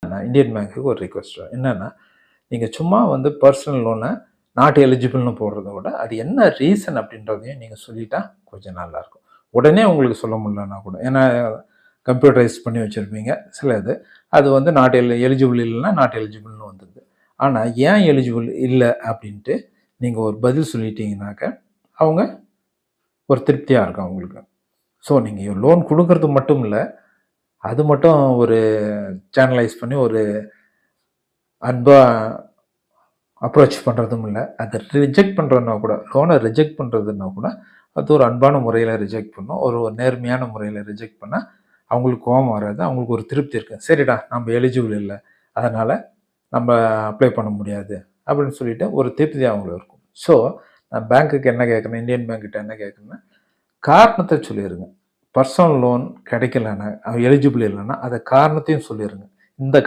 Indian பேங்க்குக்கு ஒரு request என்னன்னா, நீங்கள் சும்மா வந்து பர்சனல் லோனை நாட் எலிஜிபிள்னு போடுறத விட அது என்ன ரீசன் அப்படின்றதையும் நீங்கள் சொல்லிட்டா கொஞ்சம் நல்லாயிருக்கும். உடனே உங்களுக்கு சொல்ல முடியலன்னா கூட, ஏன்னா கம்ப்யூட்டரைஸ் பண்ணி வச்சுருப்பீங்க சில இது, அது வந்து நாட் எலிஜிபிள் இல்லைன்னா நாட் எலிஜிபிள்னு வந்துடுது. ஆனால் ஏன் எலிஜிபிள் இல்லை அப்படின்ட்டு நீங்கள் ஒரு பதில் சொல்லிட்டீங்கன்னாக்க அவங்க ஒரு திருப்தியாக இருக்கும் அவங்களுக்கு. ஸோ நீங்கள் லோன் கொடுக்கறது மட்டும் இல்லை, அது மட்டும் ஒரு சேனலைஸ் பண்ணி ஒரு அன்பாக அப்ரோச் பண்ணுறதும் இல்லை, அதை ரிஜெக்ட் பண்ணுறதுனா கூட, லோனை ரிஜெக்ட் பண்ணுறதுனா கூட அது ஒரு அன்பான முறையில் ரிஜெக்ட் பண்ணணும். ஒரு நேர்மையான முறையில் ரிஜெக்ட் பண்ணால் அவங்களுக்கு கோபம் வராது, அவங்களுக்கு ஒரு திருப்தி இருக்குது. சரிடா நம்ம எலிஜிபிள் இல்லை, அதனால் நம்ம அப்ளை பண்ண முடியாது அப்படின்னு சொல்லிட்டு ஒரு திருப்தி அவங்களுக்கு இருக்கும். ஸோ நான் பேங்க்குக்கு என்ன கேட்குறேன், இந்தியன் பேங்க்கிட்ட என்ன கேட்குறேன்னா, காரணத்தை சொல்லிடுங்க. பர்சனல் லோன் கிடைக்கலன்னா, எலிஜிபிள் இல்லைன்னா அதை காரணத்தையும் சொல்லிடுங்க. இந்த